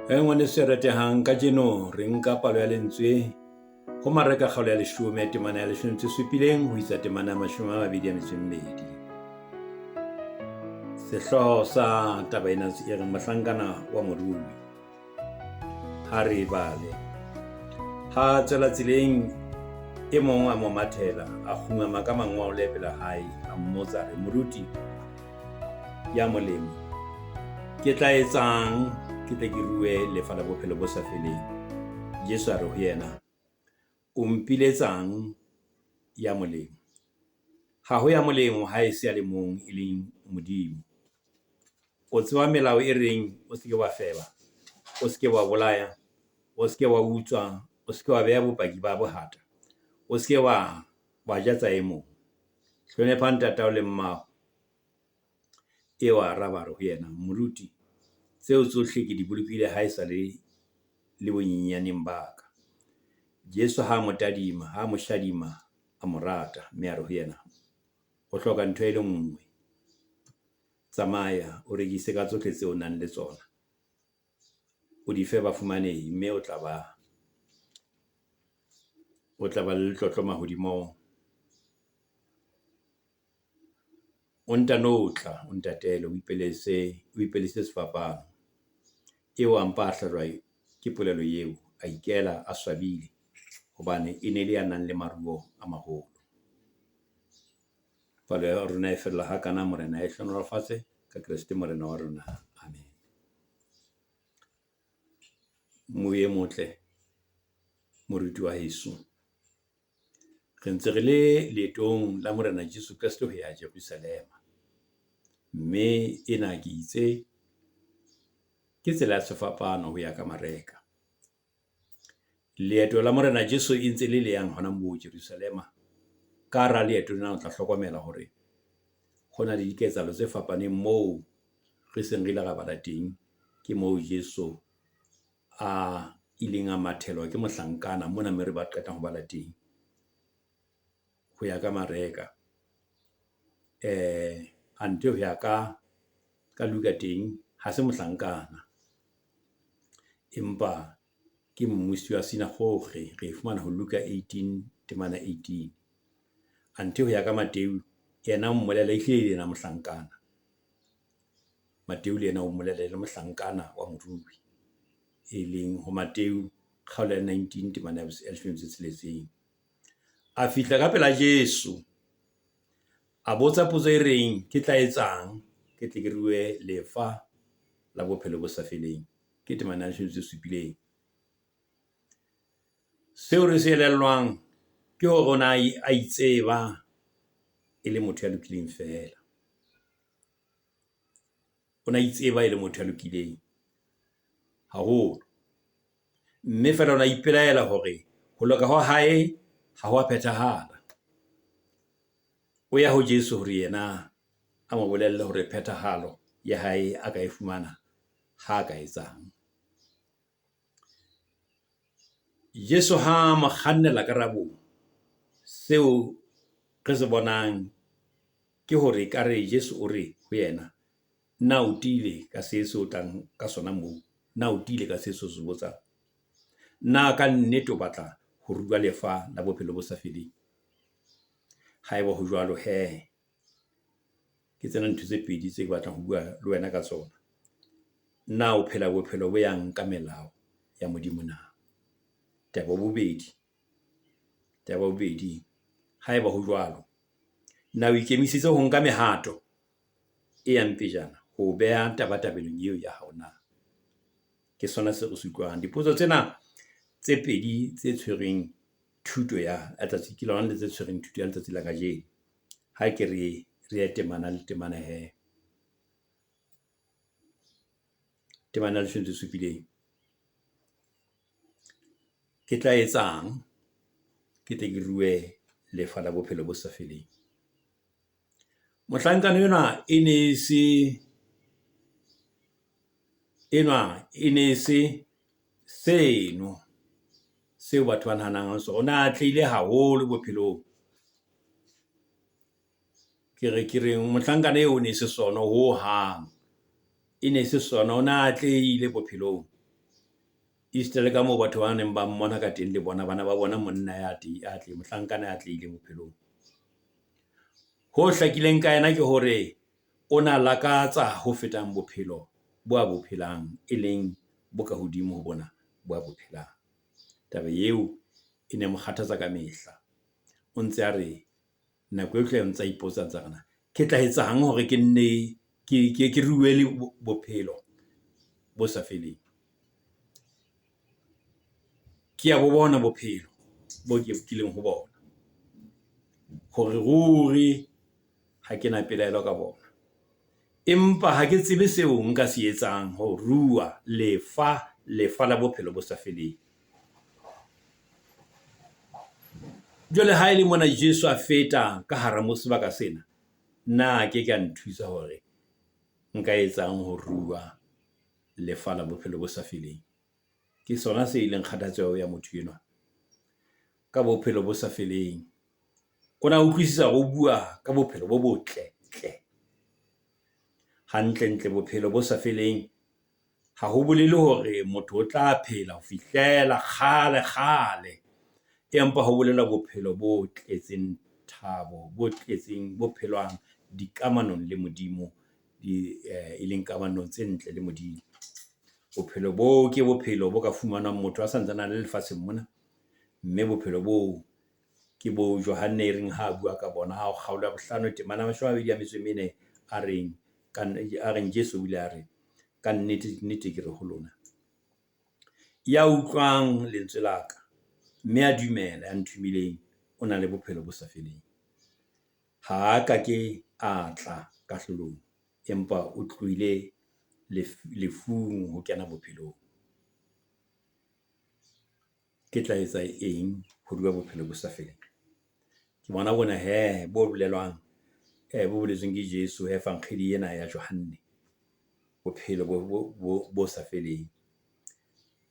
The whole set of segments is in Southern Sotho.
Ngwane se ratehang ka jeno re nka palo ya lentswe ho mareka kgaolo ya 10 temana ya 17 ho isa temana ya 22. Sehloho sa taba ena se re mohlankana wa morui. Ha re bale ha tsela tseleng e mong a mo mathela a khungama ka mangwao pela hae a mmotsa re moruti ya molemo ke tla etsang ke tle ke rue lefa la bophelo bo sa feleng. Jesu a re ho yena o mpiletsang ya molemo. Ha ho ya molemo ha e se ya le mong e leng Modimo. O tseba melao e reng o se ke wa feba, o se ke wa bolaya, o se ke wa utswa, o se ke wa beha bopaki ba bohata, o se ke wa jatsa e mong. Hlompha ntatao le mmao. E wa araba re ho yena moruti tseo tsohle ke di bolokile ha e sa le bonyenyaneng ba ka. Jesu ha mo tadima, ha mo shadima, a mo rata, mme a re ho yena o hloka ntho e le nngwe. Tsamaya o rekise ka tsohle tseo o nang le tsona, o di fe bafumanehi, mme o tla ba le letlotlo mahodimo. O ntanotla o ntatele o ipelise sefapano. Eo a mpa a hlalwa ke polelo eo a ikela a swabile hobane e ne le ya nang le maruo a maholo. Palo ya rona e fella hakana morena e hlonolofatse ka Kriste morena wa rona. Amen. Moye motle moruti wa Yesu, re ntse re le leetong la morena Jesu Kriste ho ya Jerusalema, mme ena ke itse ke tsela ya sefapano ho ya ka mareka. Leeto la morena Jesu e ntse le yang hona moo Jerusalema. Ka ra leeto lena o tla hlokomela hore hona le diketsahalo tse fapaneng moo re seng re ile ra bala teng, ke moo Jesu a ileng a mathelwa ke mohlankana mona mme re ba qeta ho bala teng ho ya ka mareka. Ante ho ya ka Luka teng ha se mohlankana, empa ke mmusi wa sinagoge. Re fumana ho Luka 18 temana 18. Ante ho ya ka Mateu yena o mmolela ehlile yena mohlankana. Mateu le yena o mmolela le mohlankana wa morui, e leng ho Mateu kgaolo ya 19 temana ya 16. A fihla ka pela Jesu a botsa potso e reng ke tla etsang ke tle ke rue lefa la bophelo bo sa feleng. Ke temana ya 17. Seo re se elellwang ke hore ona a itseba e le motho ya lokileng fela. Ona itseba e le motho ya lokileng haholo, mme fela ona ipelaela hore ho loka ho hae ha ho a phethahala. O ya ho Jesu hore yena a mo bolelle hore phethahalo ya hae a ka e fumana ha ka etsang. Jesu ha mo kgannela karabong, seo re se bonang ke hore ka re Jesu o re ho yena na o tile ka se o tlang ka sona moo, na o tile ka se se botsang, na ka nnete o batla ho rua lefa la bophelo bo sa feleng. Haeba ho jwalo ke tsena ntho tse pedi tse ke batlang ho bua le wena ka tsona. Na o phela bophelo bo yang ka melao ya Modimo na? Taba bobedi, haeba ho jwalo, na o ikemisitse ho nka mehato e yang pejana ho beha tabatabelong eo ya hao na? Ke sona se re se utlwang. Dipotso tsena tse pedi tse tshwereng thuto ya letsatsi ke lona le tse tshwereng thuto ya letsatsi la kajeno. Ha ke re temana le temana temana le 17. Ke tla etsang ke tle ke rue lefa la bophelo bo sa feleng. Mohlankana yona e ne se seno seo batho ba nahanang so ona a tlile haholo bophelong. Ke re mohlankana eo ne se sona ho hang, e ne se sona ona a tlile bophelong. Easter ka moo batho ba neng ba mmona ka teng le bona bana ba bona monna ya tle mohlankana ya tlile bophelong. Ho hlakileng ka yena ke hore o na lakatsa ho fetang bophelo bo a bophelang, e leng bo ka hodimo ho bona bo a bophelang. Taba eo e ne mo kgathatsa ka mehla. O ntse a re nako yohle o ntse a ipotsa tsana, ke tla etsang hore ke nne ke ruwe le bophelo bo sa feleng. Ke a bo bona bophelo bo ke kileng ho bona, hore ruri ha ke na pelaelo ka bona, empa ha ke tsebe seo nka se etsang ho ruwa lefa la bophelo bo sa feleng. Jwale ha ele mona Jesu a feta ka hara mo sebaka sena, na ke ka nthusa hore nka etsang ho ruwa lefa la bophelo bo sa feleng. Ke sona se ileng kgathatseho ya motho enwa ka bophelo bo sa feleng. O na utlwisisa go bua ka bophelo bo botle hantle bophelo bo sa feleng. Ha ho bolele hore motho o tla phela ho fihlela kgale, empa ho bolela bophelo bo tletseng thabo, bo tletseng bo phelwang dikamanong le Modimo, e leng kamanong tse ntle le Modimo. Bophelo bo ke bophelo bo ka fumanang motho a santsana le lefatsheng mona, mme bophelo bo ke bo Johane reng ha bua ka bona, ha o kgaola 5:24 a reng Jesu o ile a re, ka nnete ke re ho lona, ya utlwang lentswe la ka mme a dumela ya nthumileng o na le bophelo bo sa feleng. Ha ka ke a tla kahlolong, empa o tlohile lefung ho kena bophelong. Ke tla etsa eng ho ruwa bophelo bo sa feleng? Ke bona bona bo bolelwang bo boletsweng ke Jesu efangeli ena ya Johane, bophelo bo sa feleng.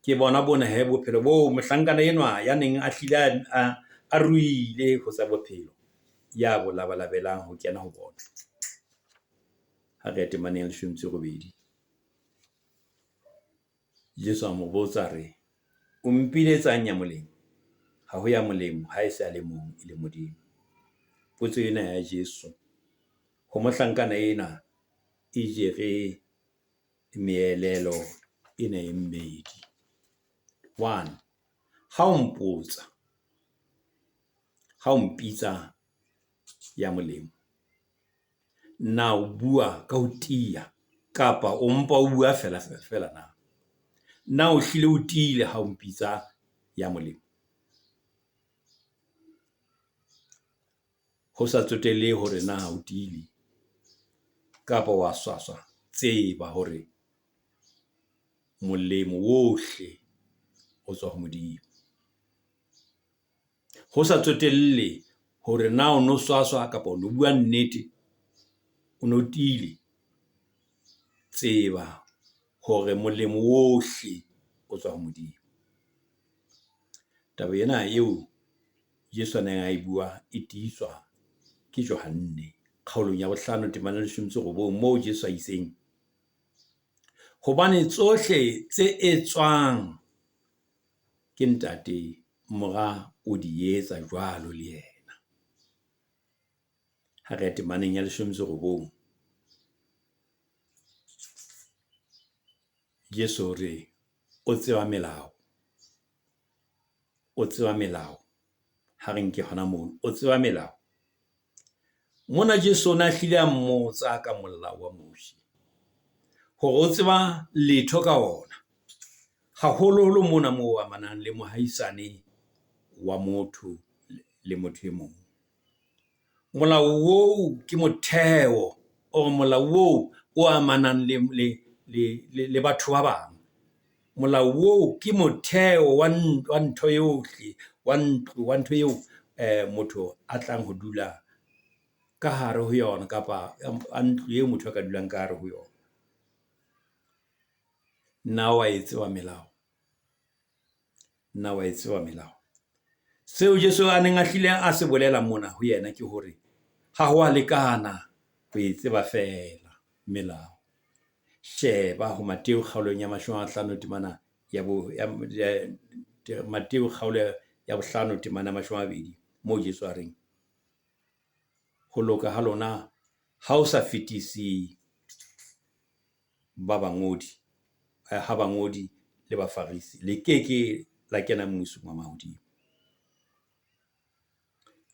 Ke bona bona bophelo bo mohlankana enwa ya neng a hlile a ruile ho tsa bophelo, ya bo labalabelang ho kena ho bona. Ha re temaneng 18. Jesu a mo botsa re, o mpiletsang ya molemo? Ha ho ya molemo ha e se a le mong, e le Modimo. Potso ena ya Jesu ho mohlankana ena e jere meelelo ena e mmedi. 1, ha o mpotsa, ha o mpitsa ya molemo, na o bua ka ho tia kapa o mpa o bua fela na? Na o hlile o tiile ha o mpitsa ya molemo? Ho sa tsotelle hore na o tiile kapa wa swaswa, tseba hore molemo wohle o tswa ho Modimo. Ho sa tsotelle hore na o no swaswa kapa o no bua nnete, o no tiile, tseba hore molemo wohle o tswa ho Modimo. Taba ena eo Jesu a neng a e bua e tiiswa ke Johane kgaolong ya 5:19 moo Jesu a itseng, hobane tsohle tse etswang ke ntate mora o di etsa jwalo le yena. Ha re temaneng ya 19 Jesu re o tseba melao, ha re nke hona moo, o tseba melao. Mona Jesu na hlile a mmotsa ka molao wa Mose, hore o tseba letho ka ona, haholoholo mona moo amanang le mohaisane wa motho le motho e mong. Molao wo ke motheo, o molao wo o amanang le batho ba bang. Molao wo ke motheo wa ntho yohle, wa ntho eo motho a tlang ho dula ka hare ho yona, kapa a ntlo eo motho a ka dulang ka hare ho yona. Na wa tseba melao. Seo Jesu a neng a hlile a se bolela mona ho yena ke hore ha ho a lekana ho e tseba fela melao. Sheba ho Mateo kgaolong ya 5:19 Mateo kgaolo ya 5 temana 20 mo Jesu a reng ho loka ha lona ha o sa fetisi ba bangodi ha bangodi le bafarisi le keke la kena mmusong wa mahodimo.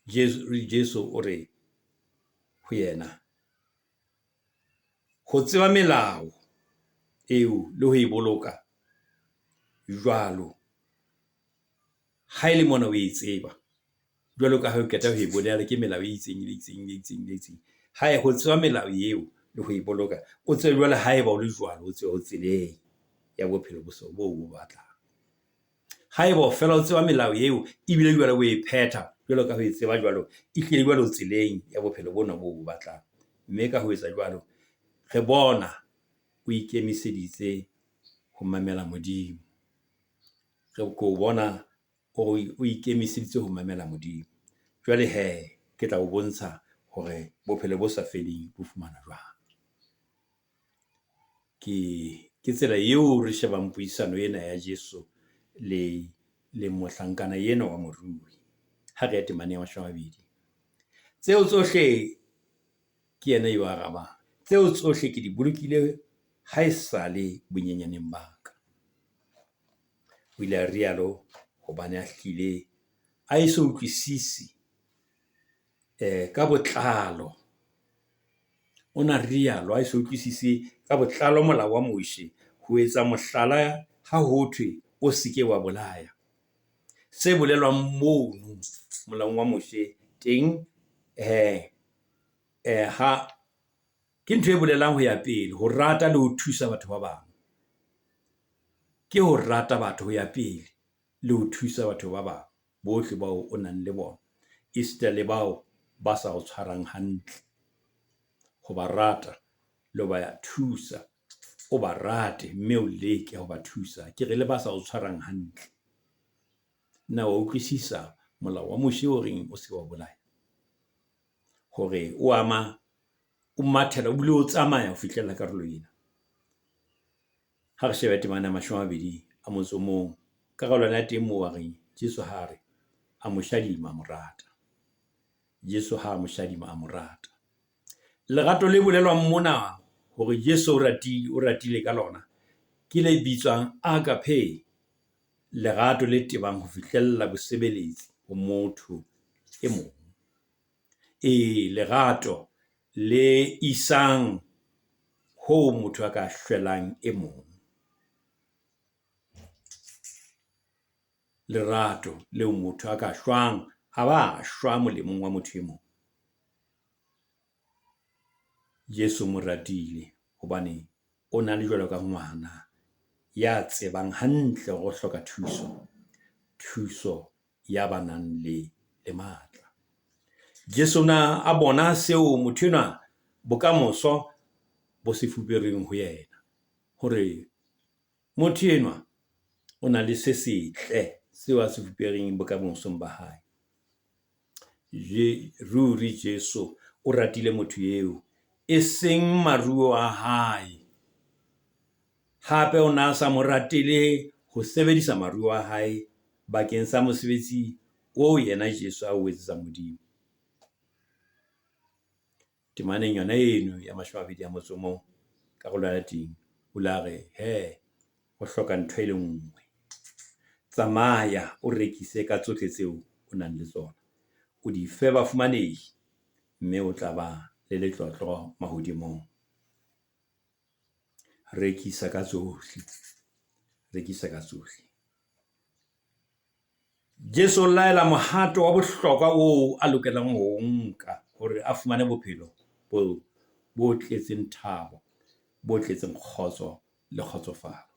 Jesu o re ho yena ho tseba melao eo le ho e boloka jwalo ha ile mona o e tseba jwalo ka ha o keta ho e bolela ke melao e itseng ha e ho tseba melao eo le ho e boloka o tsebe jwale ha eba o le jwalo o tsebe o tseleng ya bophelo bo batlang. Ha eba o fela o tseba melao eo ebile jwale o e phetha jwalo ka ho e tseba jwalo e hlile jwalo o tseleng ya bophelo bona bo batlang. Mme ka ho etsa jwalo re bona o ikemiseditse ho mamela Modimo. Re go bona o ikemiseditse ho mamela Modimo. Jwale ke tla o bontsha hore bophelo bo sa feleng bo fumana jwang. Ke tsela eo re shebang puisano ena ya Jesu le mohlankana yena wa morui ha re temane ya 20. Tseo tsohle ke yena yo arabang. Tseo tsohle ke di bolokile ha esale bonyenyaneng ba ka. O ile a rialo hobane a hlile a eso utlwisisi ka botlalo. Ona rialo a eso utlwisisi ka botlalo molao wa Moshe ho etsa mohlala ha hothwe o seke wa bolaya. Se bolelwang mono molaong wa Moshe teng ha ke ntho e bolelang ho ya pele, ho rata le ho thusa batho ba bang. Ke ho rata batho ho ya pele le ho thusa batho ba bang bohle bao o nang le bona, esita le bao ba sa o tshwarang hantle. Ho ba rata le ho ba thusa, o ba rate mme o leke ho ba thusa ke re le ba sa o tshwarang hantle. Na o utlwisisa molao wa Moshe o reng o se wa bolaya, hore o mathela o bile o tsamaya ho fihlella karolo ena. Ha re sheba temana 20 a motso mong karolwana ya teng moo a reng Jesu ha re a moshadima morata. Jesu ha a moshadima a morata. Lerato le bolelwang mona hore Jesu o ratile ka lona ke le bitswang agape, lerato le tebang ho fihlella bosebeletsi ho motho e mong. Lerato le isang ho motho a ka shwelang e mong. Lerato leo motho a ka shwang a ba shwa molemong wa motho e mong. Jesu mo ratile hobane o na le jwalo ka ngwana ya tsebang hantle go hloka thuso ya banang le matla. Jesu na a bona seo motho enwa bokamoso bo se fupereng ho yena, hore motho enwa o na le se setle seo a se fupereng bokamosong ba hae. Ruri Jesu o ratile motho eo e seng maruo a hae. Hape o na sa mo ratile ho sebedisa maruo a hae bakeng sa mosebetsi o yena Jesu a o etsetsa Modimo. Temaneng yona eno ya 20 ya motso mong karolo ya teng o la re o hloka ntho e le nngwe. Tsamaya o rekise ka tsohle tseo o nang le tsona, o di fe bafumanehi, mme o tla ba le letlotlo mahodimong. Rekisa ka tsohle. Jesu laela mohato wa bohlokwa o a lokelang ho nka hore a fumane bophelo bo tletseng thabo, bo tletseng kgotso le kgotsofalo.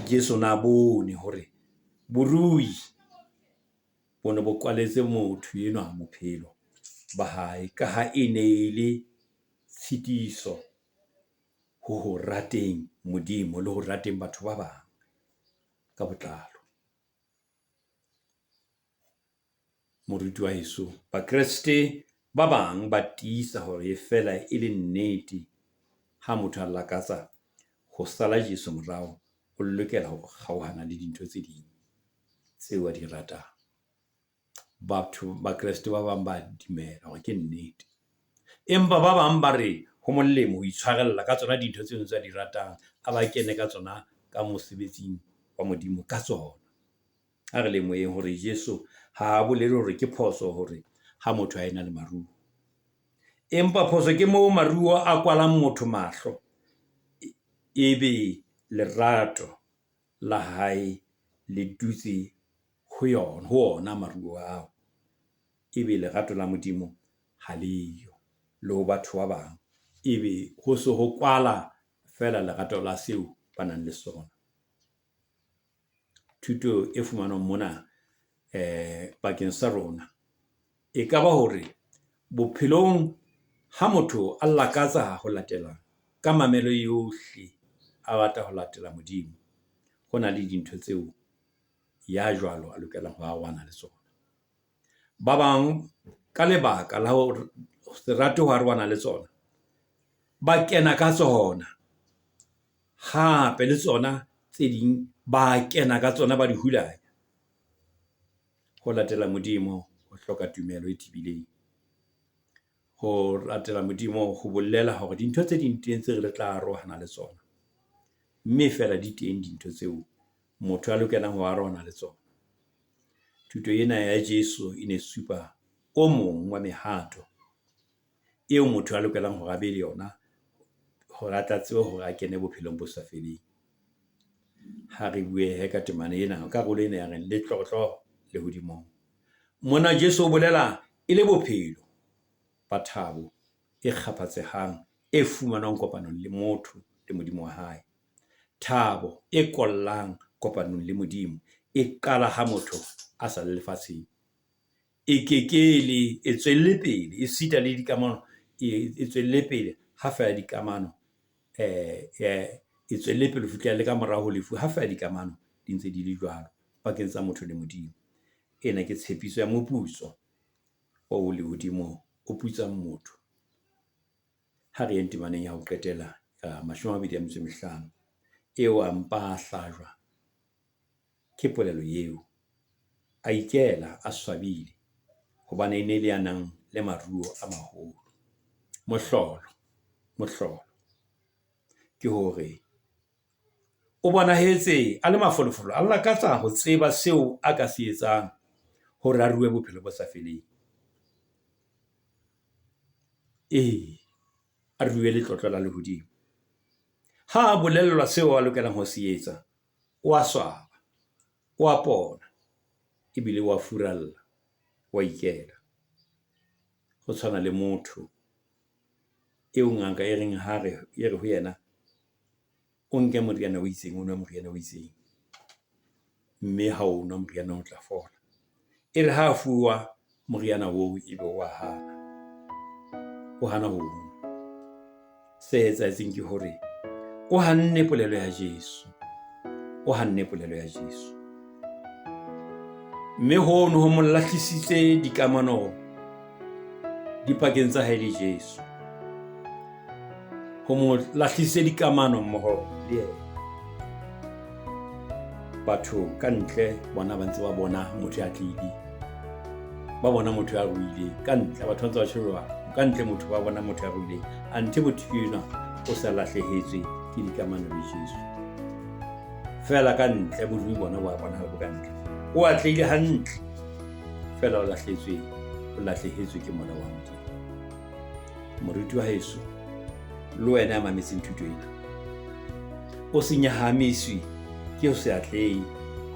Jesu na bone hore borui bona bo kwaletse motho enwa bophelo ba hae ka ha e ne le tshitiso ho rateng Modimo le ho rateng batho ba bang ka botlalo. Moruti wa Yesu, Bakreste ba bang ba tiisa hore e fela e le nnete ha motho a lakatsa ho sala Jesu morao o lokela ho kgaohana le dintho tse ding tseo a di ratang. Batho ba Kreste ba bang ba dumela hore ke nnete, empa ba bang ba re ho molemo ho itshwarella ka tsona dintho tseo tse di ratang, a ba kene ka tsona ka mosebetsing wa Modimo ka tsona. Ha re lemoheng hore Jesu ha a bolele hore ke phoso hore ha motho a ena le maruo, empa phoso ke moo maruo a kwalang motho mahlo, ebe lerato la hae le dutse ho ona maruo ao, ebe lerato la Modimo ha leyo le ho batho ba bang, ebe ho se ho kwala fela lerato la seo ba nang le sona. Thuto e fumanwang mona bakeng sa rona e ka ba hore bophelong ha motho a lakatsa ho latela ka mamelo yohle, a batla ho latela Modimo, ho na le dintho tseo ya jwalo a lokelang ho awana le tsona. Ba bang ka lebaka la ho se rate ho arohana le tsona, ba kena ka tsona, hape le tsona tse ding ba kena ka tsona ba di hulanya. Ho latela Modimo ho hloka tumelo e tibileng. Ho latela Modimo ho bolela hore dintho tse ding teng tse re tla arohana le tsona, mme fela di teng dintho tseo motho a lokelang ho arohana le tsona. Thuto ena ya Jesu e ne supa o mong wa mehato eo motho a lokelang ho be le yona ho rata tseo hore a kene bophelong bo sa feleng. Ha re bue ka temana ena, karolo ena ya re le tlotlo le hodimo. Mona Jesu o bolela e le bophelo ba thabo e kgaphatsehang e fumanwang kopanong le motho le Modimo wa hae. Thabo e kollang kopanong le Modimo e qala ha motho a sa le lefatsheng, e kekele e tswelle pele, e sita le dikamano e tswelle pele ha fela dikamano e tswelle pele fihlela le ka morao ho lefu, ha fela dikamano di ntse di le jwalo pakeng tsa motho le Modimo. Ena ke tshepiso ya moputso o le hodimo o putsang motho. Ha re eng temaneng ya ho qetela ya 25 eo a mpa hlajwa ke polelo eo, a ikela a swabile hobane ene le yanang le maruo a maholo. Mohlolo ke hore o bonahetse a le mafolofolo, a lakatsa ho tseba seo a ka se etsang hore a rue bophelo bo sa feleng. A rue letlotlo la lehodimo. Ha a bolellwa seo a lokelang ho se etsa, o a swaba, o a pona, ebile o a furalla, o a ikela. Ho tshwana le motho eo ngaka e reng ha re ho yena o nke moriana o itseng, o nwe moriana o itseng, mme ha o nwa moriana o tla fola. E re ha fuwa moriana oo ebe wa hana ho nwa. Se etsahetseng ke hore o hanne polelo ya Jesu, mme hono ho mo lahlisitse dikamano dipakeng tsa hae le Jesu, ho mo lahlisitse dikamano mmoho le yena. Batho ka ntle bona ba ntse ba bona motho ya tlile, ba bona motho ya ruile ka ntle, batho ba ntse ba sheba ka ntle, motho ba bona motho ya ruile, ante motho yena o sa lahlehetswe ke dikamano le Jesu. Fela ka ntle bodui bona ba bona ha ka ntle, o atlehile hantle, fela o lahlehetswe ke mona wa Modimo. Moruti wa heso, le wena ya mametseng thuto ena, o se nyahamiswe ke ho se atlehe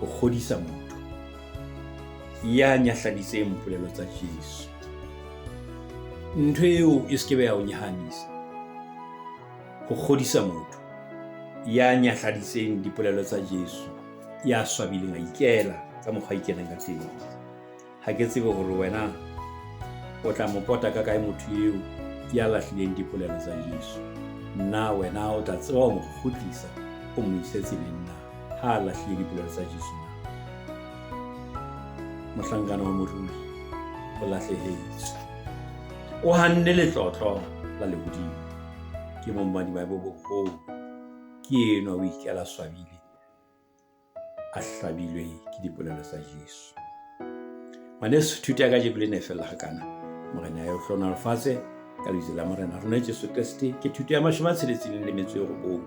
ho kgodisa motho ya nyahladitseng polelo tsa Jesu. Ntho eo e se ke ya o nyahamisa, ho kgodisa motho ya nyahladitseng dipolelo tsa Jesu, ya swabileng a ikela ka mokgwa ikenang ka teng. Ha ke tsebe hore wena o tla mo pota ka kae motho eo ya lahlileng dipolelo tsa Jesu. Na wena o tla tseba ho mo kgutlisa, o mo ise tseleng na ha a lahlile dipolelo tsa Jesu na? Mohlankana wa morui, o lahlehetswe, o hanne letlotlo la lehodimo ke mommadi ba boholo, ke enwa o ikela swabile a hlabilwe ke dipolelo tsa Jesu. Ngwaneso, thuto ya kajeno le ne e fela hakana. Morena ya o hlona lefatshe ka lebitso la Morena rona Jesu Kriste ke thuto ya 69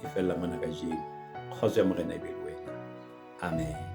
e fella mona kajeno. Kgotso ya Morena e be le wena. Amen.